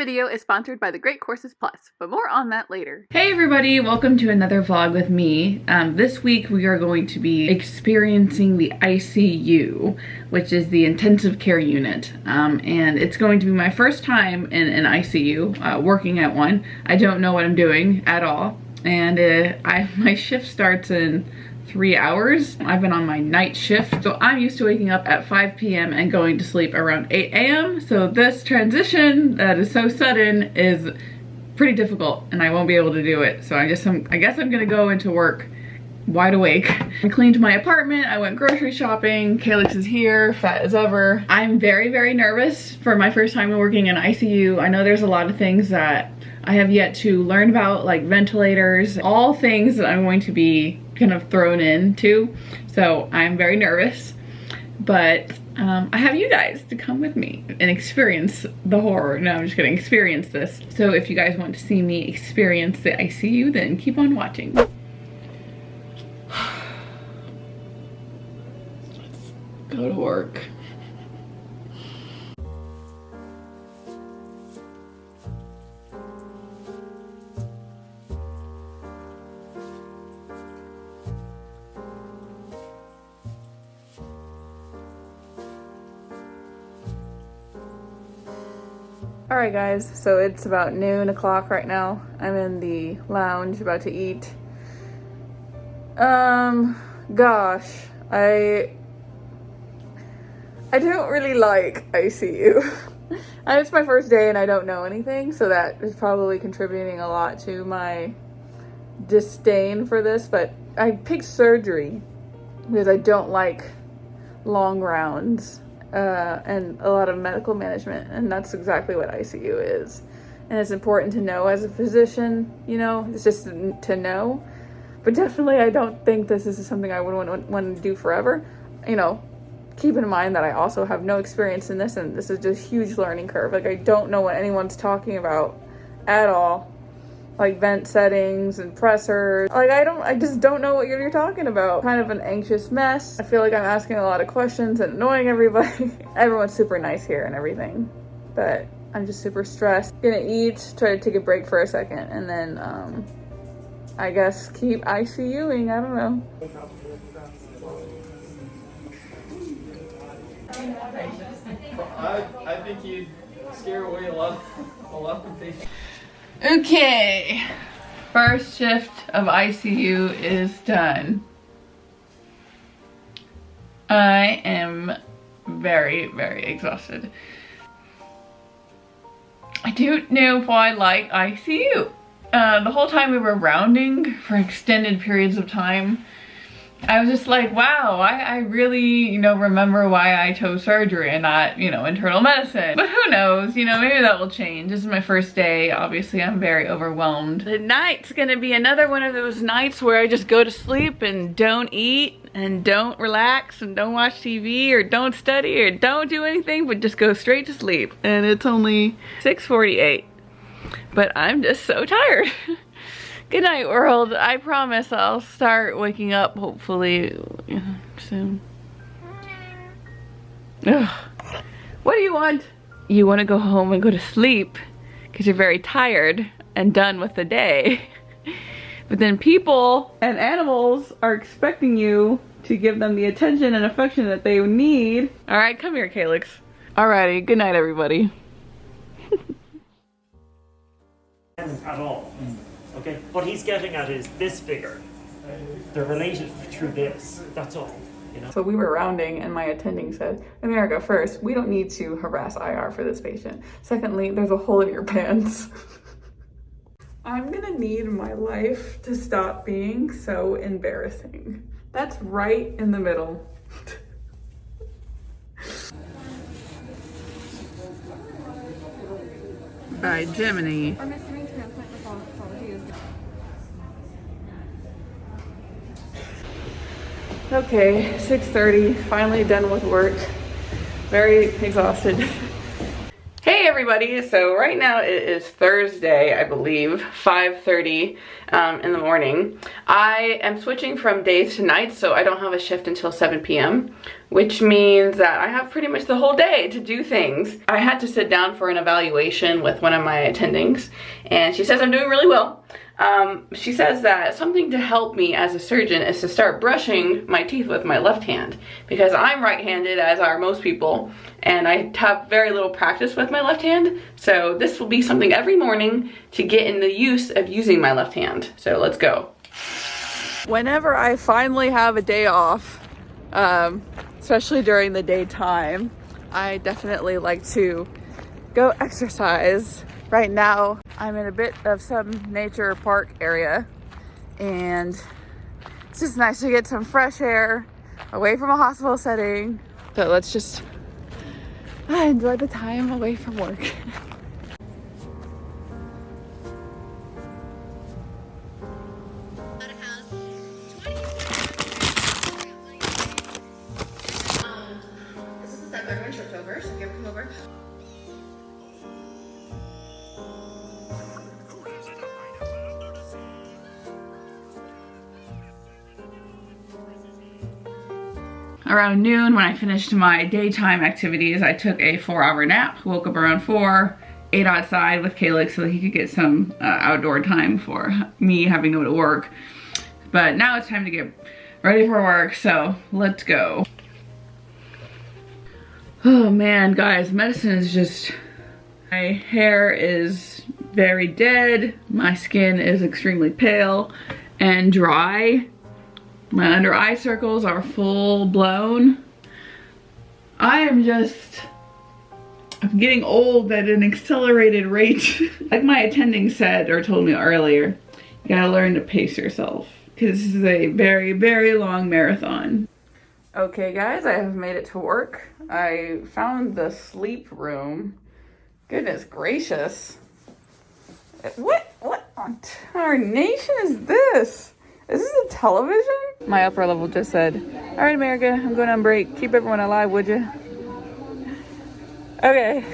video is sponsored by the Great Courses Plus, but more on that later. Hey everybody, welcome to another vlog with me. This week we are going to be experiencing the ICU, which is the intensive care unit. And it's going to be my first time in an ICU, working at one. I don't know what I'm doing at all. And my shift starts in 3 hours. I've been on my night shift, so I'm used to waking up at 5 p.m. and going to sleep around 8 a.m. So this transition that is so sudden is pretty difficult and I won't be able to do it. So I guess I'm gonna go into work wide awake. I cleaned my apartment, I went grocery shopping, Calyx is here, fat as ever. I'm very, very nervous for my first time working in ICU. I know there's a lot of things that I have yet to learn about, like ventilators, all things that I'm going to be kind of thrown into. So I'm very nervous, but I have you guys to come with me and experience the horror. No, I'm just kidding, experience this. So if you guys want to see me experience the ICU, then keep on watching. Let's go to work. Alright guys, so it's about noon o'clock right now. I'm in the lounge about to eat. Gosh, I don't really like ICU. It's my first day and I don't know anything, so that is probably contributing a lot to my disdain for this, but I picked surgery because I don't like long rounds. And a lot of medical management, and that's exactly what ICU is. And it's important to know as a physician, you know, it's just to know. But definitely I don't think this is something I would want to do forever. You know, keep in mind that I also have no experience in this, and this is just a huge learning curve. Like, I don't know what anyone's talking about at all. Like vent settings and pressors. Like I just don't know what you're talking about. Kind of an anxious mess. I feel like I'm asking a lot of questions and annoying everybody. Everyone's super nice here and everything, but I'm just super stressed. Gonna eat, try to take a break for a second, and then I guess keep ICUing, I don't know. I think you'd scare away a lot of patients. Okay, first shift of ICU is done. I am very, very exhausted. I don't know if I like ICU. The whole time we were rounding for extended periods of time, I was just like, wow, I really, you know, remember why I chose surgery and not, you know, internal medicine. But who knows, you know, maybe that will change. This is my first day. Obviously, I'm very overwhelmed. The night's gonna be another one of those nights where I just go to sleep and don't eat and don't relax and don't watch TV or don't study or don't do anything, but just go straight to sleep. And it's only 6:48, but I'm just so tired. Good night, world. I promise I'll start waking up hopefully soon. Ugh. What do you want? You want to go home and go to sleep because you're very tired and done with the day. But then people and animals are expecting you to give them the attention and affection that they need. All right, come here, Calyx. Alrighty, good night, everybody. At all. Okay, what he's getting at is this figure. They're related through this. That's all. You know? So we were rounding and my attending said, America, first, we don't need to harass IR for this patient. Secondly, there's a hole in your pants. I'm gonna need my life to stop being so embarrassing. That's right in the middle. By Gemini. Okay, 6:30, finally done with work. Very exhausted. Hey everybody, so right now it is Thursday, I believe, 5:30 in the morning. I am switching from days to nights, so I don't have a shift until 7 p.m. which means that I have pretty much the whole day to do things. I had to sit down for an evaluation with one of my attendings, and she says I'm doing really well. She says that something to help me as a surgeon is to start brushing my teeth with my left hand, because I'm right-handed, as are most people, and I have very little practice with my left hand. So this will be something every morning to get in the use of using my left hand. So let's go. Whenever I finally have a day off, especially during the daytime, I definitely like to go exercise. Right now, I'm in a bit of some nature park area, and it's just nice to get some fresh air away from a hospital setting. So let's just enjoy the time away from work. This is the step everyone trips over, so if you ever come over. Around noon, when I finished my daytime activities, I took a 4-hour nap, woke up around 4, ate outside with Calix so that he could get some outdoor time for me having to go to work. But now it's time to get ready for work, so let's go. Oh man, guys, medicine is just... My hair is very dead, my skin is extremely pale and dry. My under eye circles are full blown. I'm getting old at an accelerated rate. Like my attending said or told me earlier, you gotta learn to pace yourself, because this is a very, very long marathon. Okay guys, I have made it to work. I found the sleep room. Goodness gracious. What on tarnation is this? Is this a television? My upper level just said, all right, America, I'm going on break. Keep everyone alive, would you? Okay,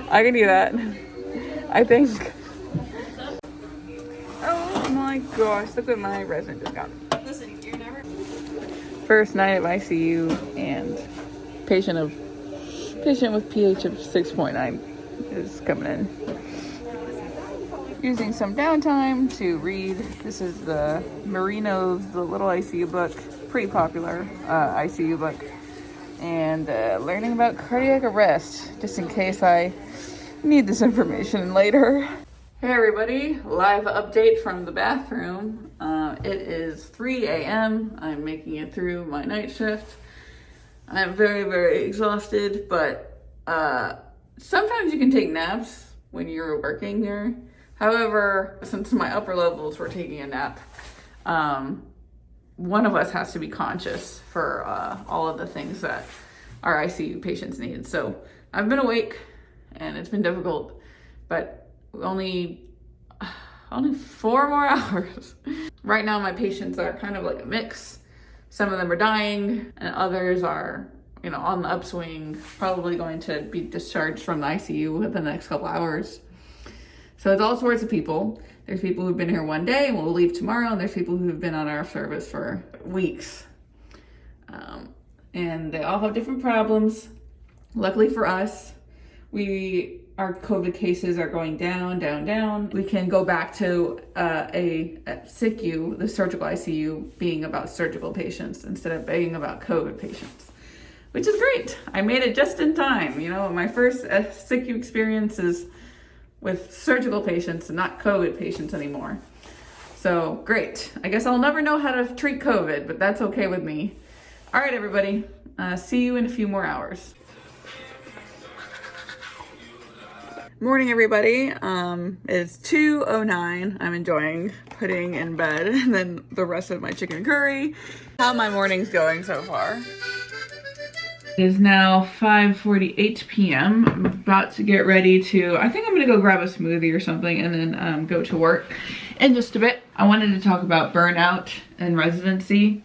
I can do that, I think. Oh my gosh, look what my resident just got. Listen, you're never... First night of ICU, and patient with pH of 6.9 is coming in. Using some downtime to read. This is the Marino's The Little ICU book, pretty popular ICU book, and learning about cardiac arrest, just in case I need this information later. Hey everybody, live update from the bathroom. It is 3 a.m. I'm making it through my night shift. I'm very, very exhausted, but sometimes you can take naps when you're working here. However, since my upper levels were taking a nap, one of us has to be conscious for all of the things that our ICU patients need. So I've been awake and it's been difficult, but only 4 more hours. Right now, my patients are kind of like a mix. Some of them are dying and others are, you know, on the upswing, probably going to be discharged from the ICU within the next couple hours. So it's all sorts of people. There's people who've been here one day and will leave tomorrow, and there's people who've been on our service for weeks. And they all have different problems. Luckily for us, our COVID cases are going down, down, down. We can go back to a SICU, the surgical ICU, being about surgical patients instead of being about COVID patients, which is great. I made it just in time. You know, my first SICU experience is with surgical patients and not COVID patients anymore. So great. I guess I'll never know how to treat COVID, but that's okay with me. All right, everybody. See you in a few more hours. Morning, everybody. It's 2:09. I'm enjoying putting in bed and then the rest of my chicken curry. How my morning's going so far? It is now 5:48 p.m. I'm about to get ready to, I think I'm gonna go grab a smoothie or something and then go to work in just a bit. I wanted to talk about burnout and residency.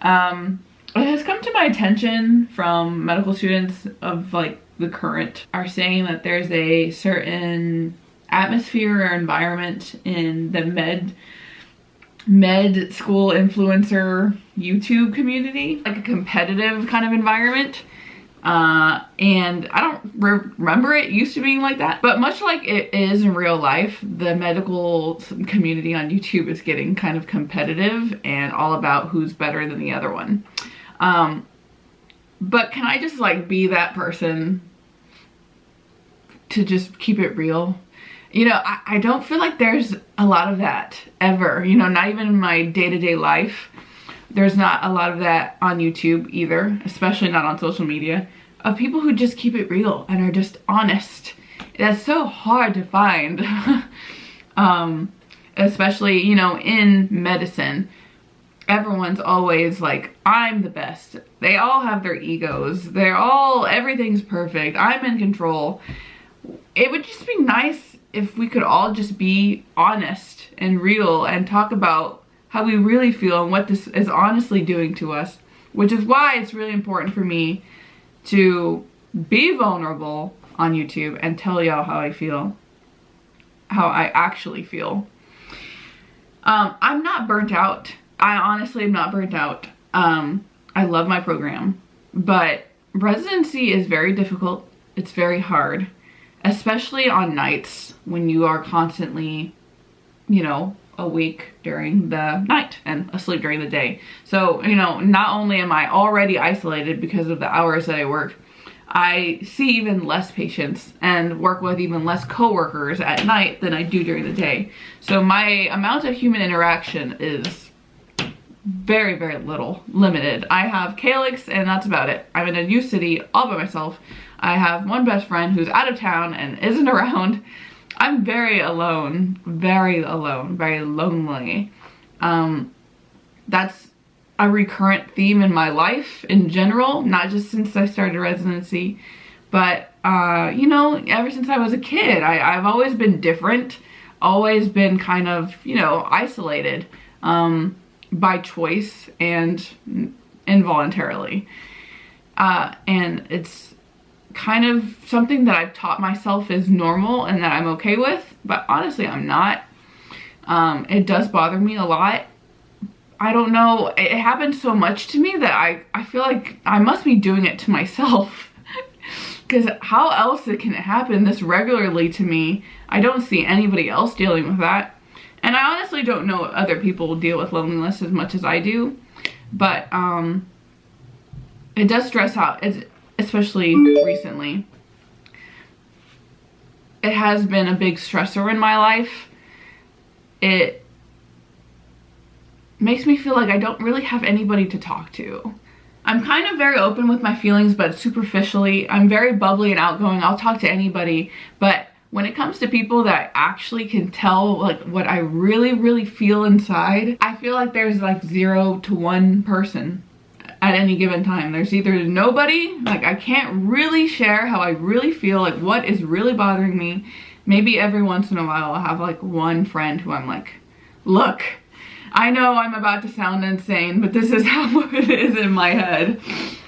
It has come to my attention from medical students of like the current are saying that there's a certain atmosphere or environment in the med med school influencer YouTube community, like a competitive kind of environment. And I don't remember it used to being like that, but much like it is in real life, the medical community on YouTube is getting kind of competitive and all about who's better than the other one. But can I just like be that person to just keep it real? You know, I don't feel like there's a lot of that ever, you know, not even in my day-to-day life. There's not a lot of that on YouTube either, especially not on social media, of people who just keep it real and are just honest. That's so hard to find, especially, you know, in medicine. Everyone's always like, I'm the best. They all have their egos. Everything's perfect. I'm in control. It would just be nice if we could all just be honest and real and talk about how we really feel and what this is honestly doing to us, which is why it's really important for me to be vulnerable on YouTube and tell y'all how I feel, how I actually feel. I'm not burnt out. I honestly am not burnt out. I love my program, but residency is very difficult. It's very hard, especially on nights when you are constantly, you know, awake during the night and asleep during the day. So, you know, not only am I already isolated because of the hours that I work, I see even less patients and work with even less coworkers at night than I do during the day. So my amount of human interaction is very, very limited. I have Calyx and that's about it. I'm in a new city all by myself. I have one best friend who's out of town and isn't around. I'm very alone, very lonely. That's a recurrent theme in my life in general, not just since I started residency, but you know, ever since I was a kid, I've always been different, always been kind of, you know, isolated by choice and involuntarily. And it's kind of something that I've taught myself is normal and that I'm okay with, but honestly I'm not. It does bother me a lot. I don't know, it happens so much to me that I feel like I must be doing it to myself. Because how else can it happen this regularly to me? I don't see anybody else dealing with that. And I honestly don't know if other people deal with loneliness as much as I do. But it does stress out, especially recently. It has been a big stressor in my life. It makes me feel like I don't really have anybody to talk to. I'm kind of very open with my feelings, but superficially. I'm very bubbly and outgoing. I'll talk to anybody, but when it comes to people that I actually can tell like what I really feel inside, I feel like there's like 0 to 1 person at any given time. There's either nobody, like I can't really share how I really feel, like what is really bothering me. Maybe every once in a while I'll have like one friend who I'm like, look, I know I'm about to sound insane, but this is how it is in my head.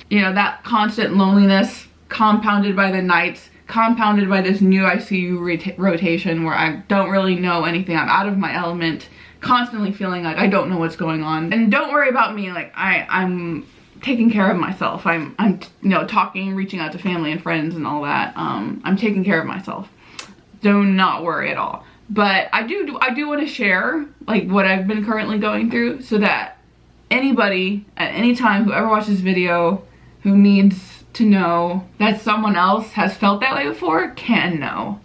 You know, that constant loneliness compounded by the nights, compounded by this new ICU rotation where I don't really know anything. I'm out of my element, constantly feeling like I don't know what's going on. And don't worry about me, like I'm taking care of myself. I'm you know, talking, reaching out to family and friends and all that. I'm taking care of myself. Do not worry at all. But I do want to share like what I've been currently going through so that anybody at any time who ever watches this video who needs to know that someone else has felt that way before can know.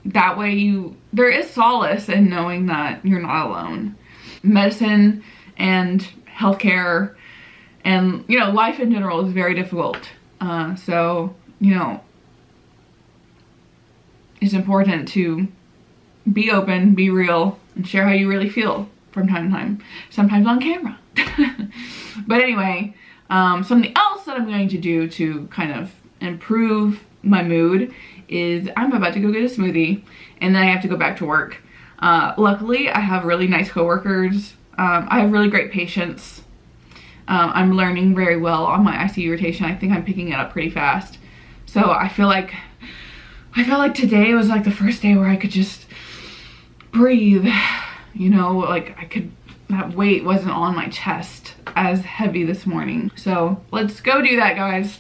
That way there is solace in knowing that you're not alone. Medicine and healthcare and, you know, life in general is very difficult. So, you know, it's important to be open, be real, and share how you really feel from time to time. Sometimes on camera. But anyway, something else that I'm going to do to kind of improve my mood is I'm about to go get a smoothie and then I have to go back to work. Luckily, I have really nice coworkers. I have really great patients. I'm learning very well on my ICU rotation. I think I'm picking it up pretty fast. So I feel like today was like the first day where I could just breathe you know, like that weight wasn't on my chest as heavy this morning. So let's go do that, guys.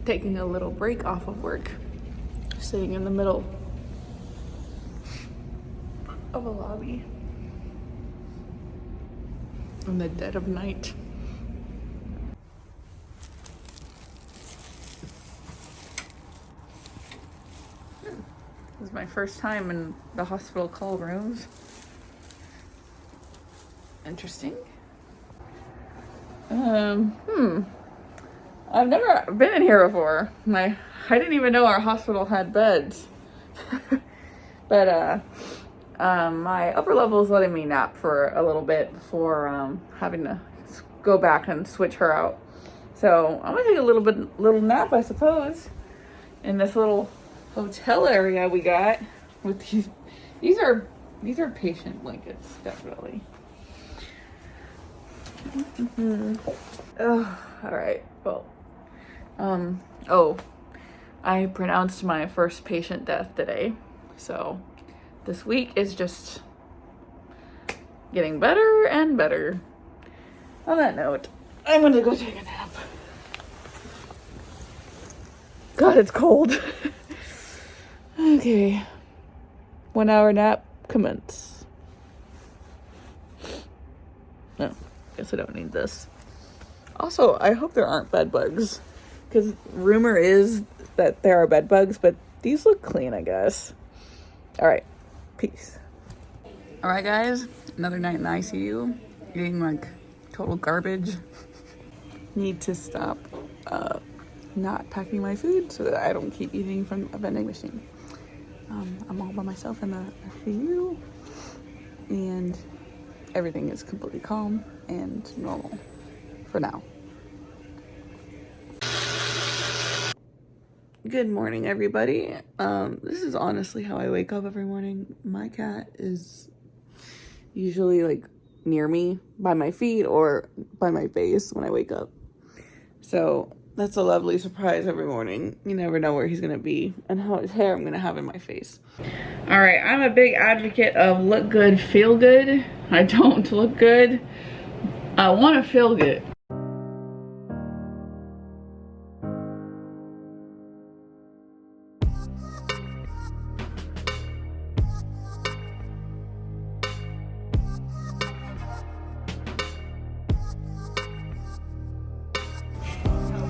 Taking a little break off of work, sitting in the middle of a lobby in the dead of night. This is my first time in the hospital call rooms. Interesting. I've never been in here before. I didn't even know our hospital had beds. But my upper level is letting me nap for a little bit before having to go back and switch her out. So I'm gonna take a little nap, I suppose, in this little hotel area we got with these are patient blankets, definitely. Oh, all right. Well, I pronounced my first patient death today, so this week is just getting better and better. On that note, I'm gonna go take a nap. God, it's cold. Okay. 1 hour nap commence. No, guess I don't need this. Also, I hope there aren't bed bugs, because rumor is that there are bed bugs, but these look clean, I guess. All right, peace. All right, guys, another night in the ICU, eating like total garbage. Need to stop not packing my food so that I don't keep eating from a vending machine. I'm all by myself in the ICU, and everything is completely calm and normal for now. Good morning, everybody. This is honestly how I wake up every morning. My cat is usually like near me by my feet or by my face when I wake up. So that's a lovely surprise every morning. You never know where he's gonna be and how much hair I'm gonna have in my face. All right, I'm a big advocate of look good, feel good. I don't look good. I want to feel good.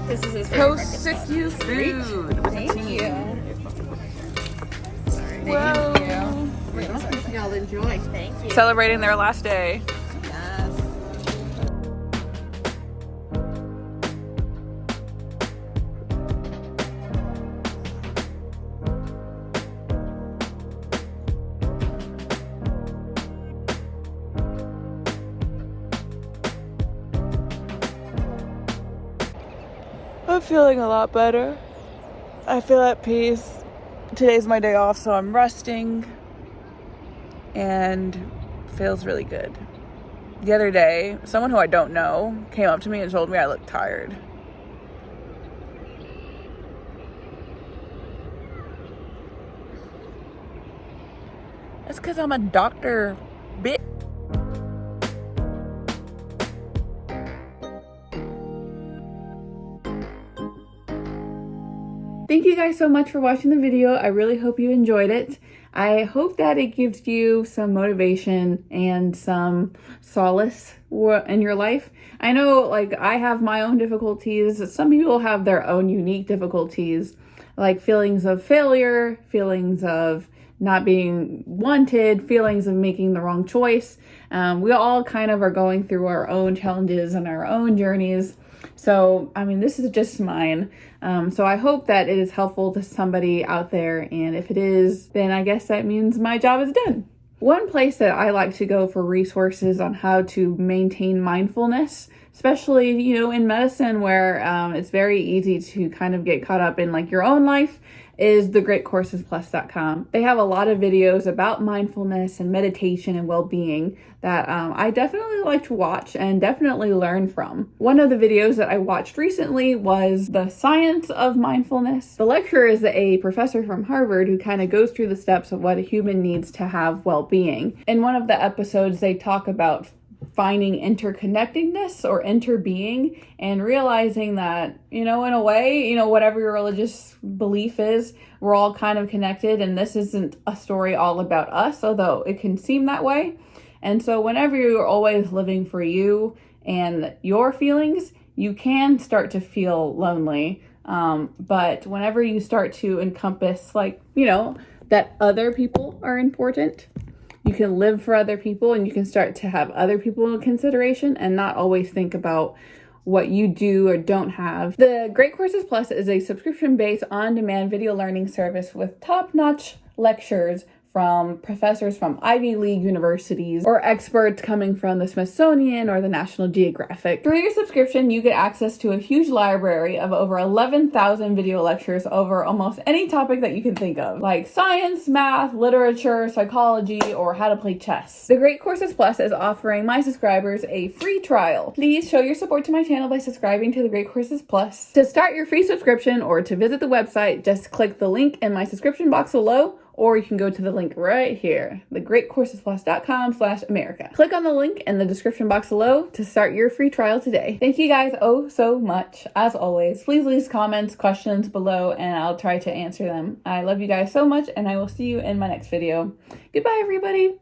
This is his post-sick-you food. Thank you. Whoa. Thank you. Y'all enjoy. Thank you. Celebrating their last day. Yes. I'm feeling a lot better. I feel at peace. Today's my day off, so I'm resting and feels really good. The other day, someone who I don't know came up to me and told me I looked tired. That's because I'm a doctor, bitch. Thank you guys so much for watching the video. I really hope you enjoyed it. I hope that it gives you some motivation and some solace in your life. I know, like, I have my own difficulties. Some people have their own unique difficulties, like feelings of failure, feelings of not being wanted, feelings of making the wrong choice. We all kind of are going through our own challenges and our own journeys. So, I mean, this is just mine. So I hope that it is helpful to somebody out there. And if it is, then I guess that means my job is done. One place that I like to go for resources on how to maintain mindfulness especially, you know, in medicine where it's very easy to kind of get caught up in like your own life, is thegreatcoursesplus.com. They have a lot of videos about mindfulness and meditation and well-being that I definitely like to watch and definitely learn from. One of the videos that I watched recently was The Science of Mindfulness. The lecturer is a professor from Harvard who kind of goes through the steps of what a human needs to have well-being. In one of the episodes, they talk about finding interconnectedness or interbeing and realizing that, you know, in a way, you know, whatever your religious belief is, we're all kind of connected, and this isn't a story all about us, although it can seem that way. And so whenever you're always living for you and your feelings, you can start to feel lonely. But whenever you start to encompass, like, you know, that other people are important, you can live for other people and you can start to have other people in consideration and not always think about what you do or don't have. The Great Courses Plus is a subscription-based on-demand video learning service with top-notch lectures from professors from Ivy League universities or experts coming from the Smithsonian or the National Geographic. Through your subscription, you get access to a huge library of over 11,000 video lectures over almost any topic that you can think of, like science, math, literature, psychology, or how to play chess. The Great Courses Plus is offering my subscribers a free trial. Please show your support to my channel by subscribing to the Great Courses Plus. To start your free subscription or to visit the website, just click the link in my subscription box below, or you can go to the link right here, thegreatcoursesplus.com/America. Click on the link in the description box below to start your free trial today. Thank you guys oh so much. As always, please leave comments, questions below, and I'll try to answer them. I love you guys so much, and I will see you in my next video. Goodbye, everybody.